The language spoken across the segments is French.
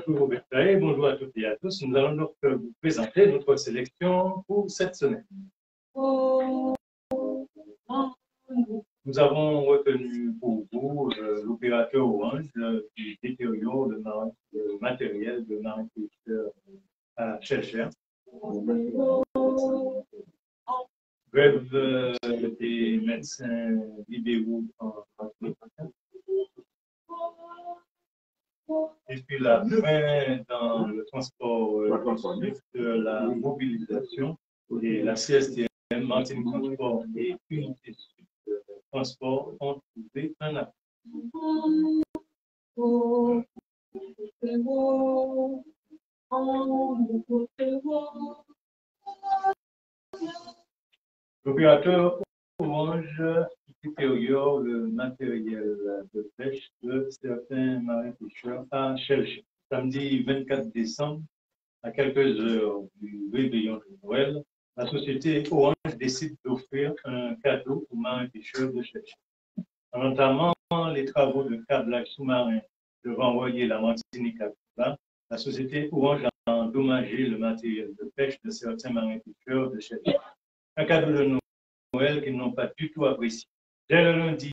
Bonjour Bertrand, bonjour à toutes et à tous. Nous allons donc vous présenter notre sélection pour cette semaine. Nous avons retenu pour vous l'opérateur Orange qui détériore le matériel de marine-pêcheur à Chercheur. Grève des médecins libéraux en Afrique. Et puis la fin dans le transport de la mobilisation et la CSTM, Martinique Transport et Unité Sud de Transport ont trouvé un accord. L'opérateur Orange qui détériore le matériel de pêche de certains marins-pêcheurs à Chercheur. Samedi 24 décembre, à quelques heures du réveillon de Noël, la société Orange décide d'offrir un cadeau aux marins-pêcheurs de Chercheur. En entamant les travaux de câblage sous-marin devant envoyer la Martinique à Cuba, la société Orange a endommagé le matériel de pêche de certains marins-pêcheurs de Chercheur. Un cadeau de Noël qu'ils n'ont pas du tout apprécié. Dès le lundi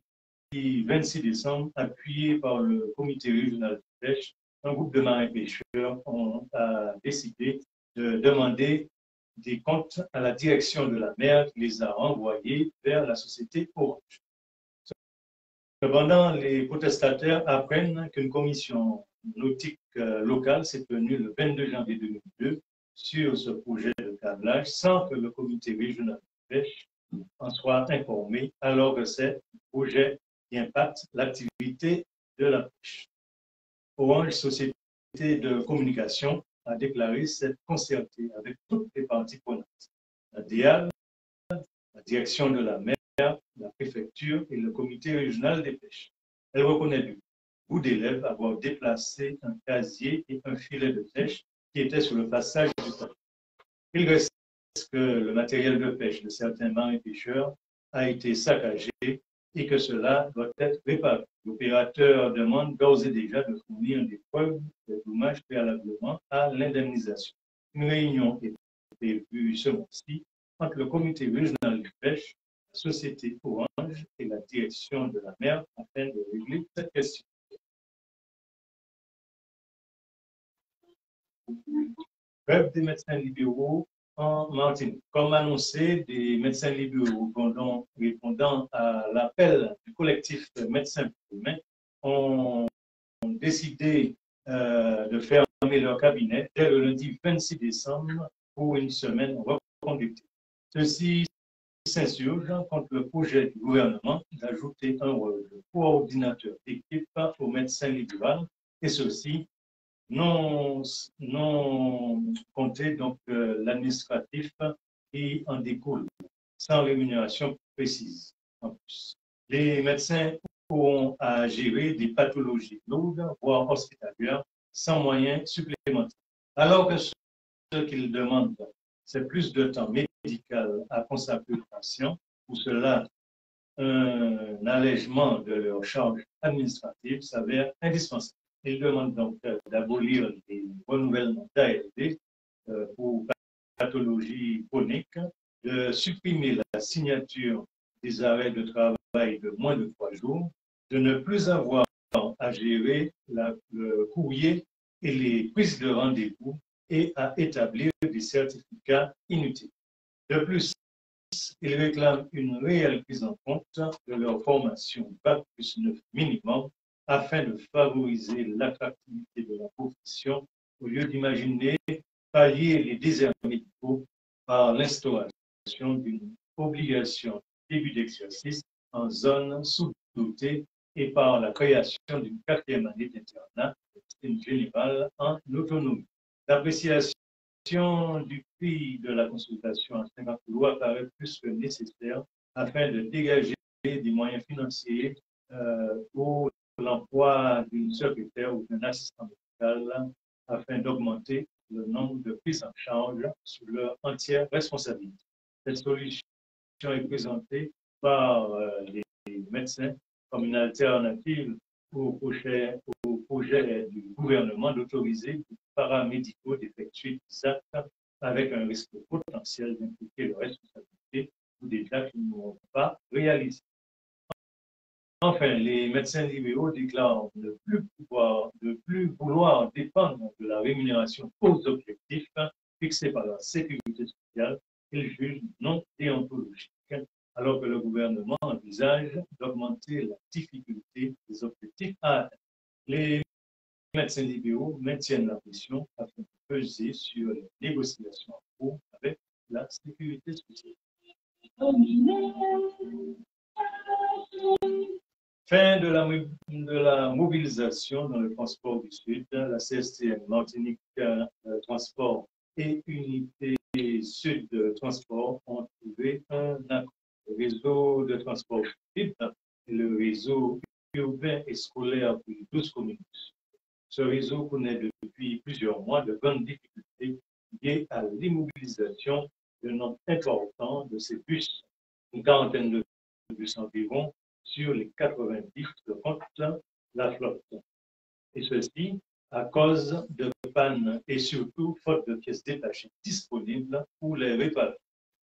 26 décembre, appuyé par le comité régional de pêche, un groupe de marins-pêcheurs a décidé de demander des comptes à la direction de la mer qui les a renvoyés vers la société Orange. Cependant, les protestataires apprennent qu'une commission nautique locale s'est tenue le 22 janvier 2002 sur ce projet de câblage sans que le comité régional de pêche en soit informé, alors que c'est un projet qui impacte l'activité de la pêche. Orange, société de communication, a déclaré s'être concertée avec toutes les parties prenantes. La DIAL, la direction de la mer, la préfecture et le comité régional des pêches. Elle reconnaît du bout des lèvres avoir déplacé un casier et un filet de pêche qui étaient sur le passage du temps. Il reste que le matériel de pêche de certains marins-pêcheurs a été saccagé et que cela doit être réparé. L'opérateur demande d'ores et déjà de fournir des preuves de dommages préalablement à l'indemnisation. Une réunion est prévue ce mois-ci entre le comité régional de pêche, la société Orange et la direction de la mer afin de régler cette question. Grève des médecins libéraux en Martinique. Comme annoncé, des médecins libéraux répondant à l'appel du collectif Médecins pour l'Humain ont décidé de fermer leur cabinet dès le lundi 26 décembre pour une semaine reconductible. Ceux-ci s'insurgent contre le projet du gouvernement d'ajouter un rôle de coordinateur d'équipe aux médecins libéraux, et ceci non compter donc l'administratif qui en découle, sans rémunération précise. En plus, les médecins auront à gérer des pathologies lourdes, voire hospitalières, sans moyens supplémentaires. Alors que ce qu'ils demandent, c'est plus de temps médical à consacrer aux patients. Pour cela, un allègement de leurs charges administratives s'avère indispensable. Ils demandent donc d'abolir les renouvellements d'ALD pour pathologies chroniques, de supprimer la signature des arrêts de travail de moins de 3 jours, de ne plus avoir à gérer le courrier et les prises de rendez-vous et à établir des certificats inutiles. De plus, ils réclament une réelle prise en compte de leur formation Bac+9 minimum afin de favoriser l'attractivité de la profession au lieu d'imaginer pallier les déserts médicaux par l'instauration d'une obligation de début d'exercice en zone sous-dotée et par la création d'une 4e année d'internat médecine générale en autonomie. L'appréciation du prix de la consultation à 50 euros apparaît plus que nécessaire afin de dégager des moyens financiers pour l'emploi d'une secrétaire ou d'un assistant médical afin d'augmenter le nombre de prises en charge sous leur entière responsabilité. Cette solution est présentée par les médecins comme une alternative au projet du gouvernement d'autoriser les paramédicaux d'effectuer des actes avec un risque potentiel d'impliquer leur responsabilité ou des actes qu'ils n'auront pas réalisés. Enfin, les médecins libéraux déclarent ne plus vouloir dépendre de la rémunération aux objectifs fixés par la sécurité sociale qu'ils jugent non déontologiques, alors que le gouvernement envisage d'augmenter la difficulté des objectifs à atteindre. Les médecins libéraux maintiennent la pression afin de peser sur les négociations en cours avec la sécurité sociale. Fin de la mobilisation dans le transport du Sud, la CSTM Martinique Transport et Unité Sud Transport ont trouvé un accord. Le réseau de transport public et le réseau urbain et scolaire pour les 12 communes. Ce réseau connaît depuis plusieurs mois de grandes difficultés liées à l'immobilisation d'un nombre important de ces bus, une quarantaine de bus environ, sur les 90 que compte la flotte. Et ceci à cause de pannes et surtout faute de pièces détachées disponibles pour les réparer.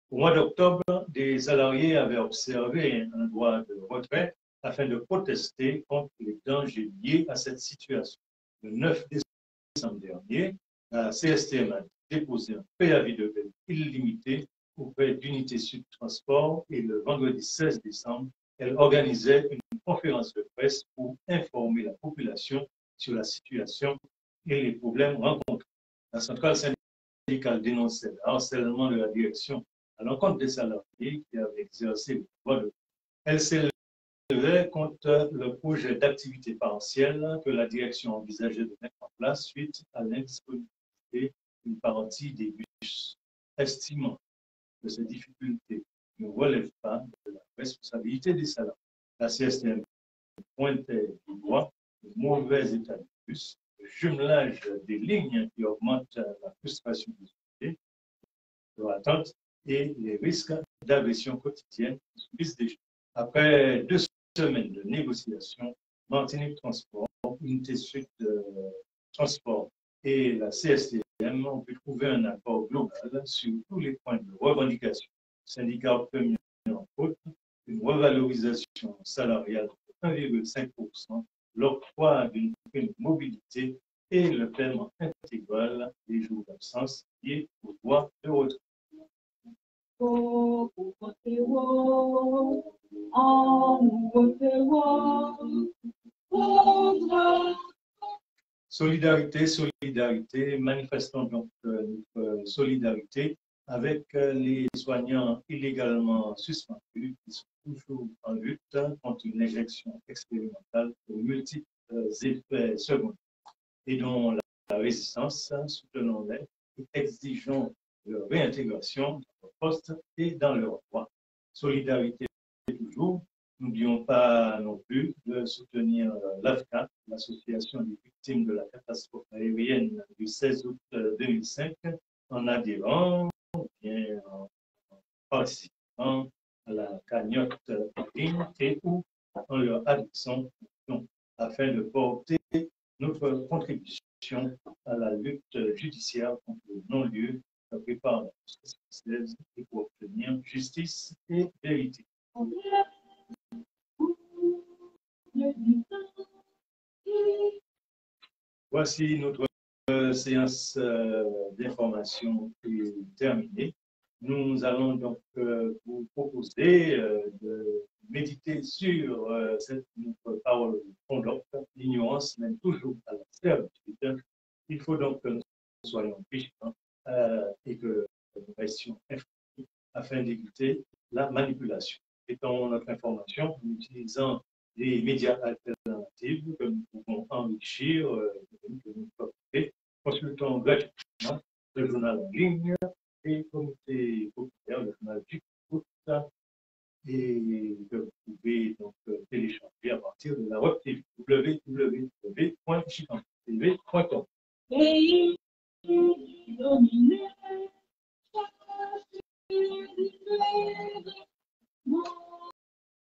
Au mois d'octobre, des salariés avaient observé un droit de retrait afin de protester contre les dangers liés à cette situation. Le 9 décembre dernier, la CSTM a déposé un préavis de grève illimité auprès d'Unité Sud Transport et le vendredi 16 décembre, elle organisait une conférence de presse pour informer la population sur la situation et les problèmes rencontrés. La centrale syndicale dénonçait le harcèlement de la direction à l'encontre des salariés qui avaient exercé le droit de. Elle s'élevait contre le projet d'activité partielle que la direction envisageait de mettre en place suite à l'indisponibilité d'une partie des bus, estimant que ces difficultés ne relèvent pas de la responsabilité des salariés. La CSTM pointait du doigt le mauvais état du bus, le jumelage des lignes qui augmente la frustration des usagers, leur attente et les risques d'agression quotidienne qui subissent déjà. Après 2 semaines de négociations, Martinique Transport, Unité Sud Transport et la CSTM ont pu trouver un accord global sur tous les points de revendication. Le syndicat a obtenu en faute une revalorisation salariale de 1,5%, l'octroi d'une prime mobilité et le paiement intégral des jours d'absence liés aux droits de retrait. Solidarité, solidarité, manifestons donc notre solidarité avec les soignants illégalement suspendus qui sont toujours en lutte contre une injection expérimentale aux multiples effets secondaires et dont la résistance, soutenons-les et exigeons leur réintégration dans leur poste et dans leurs droits. Solidarité toujours. N'oublions pas non plus de soutenir l'AFCA, l'Association des victimes de la catastrophe aérienne du 16 août 2005, en adhérant, bien en participant à la cagnotte en ligne et ou en leur adressant afin de porter notre contribution à la lutte judiciaire contre le non-lieu préparée par la justice française et pour obtenir justice et vérité. Voici notre séance d'information terminée. Nous allons donc vous proposer de méditer sur cette notre parole fondante. L'ignorance mène toujours à la servitude. Il faut donc que nous soyons vigilants et que nous restions informés afin d'éviter la manipulation. Étant notre information en utilisant les médias alternatifs que nous pouvons enrichir que nous pouvons faire, consultant gratuitement le journal en ligne et comité populaire, le journal du foot, et que vous pouvez donc télécharger à partir de la web TV www.chicansTV.com.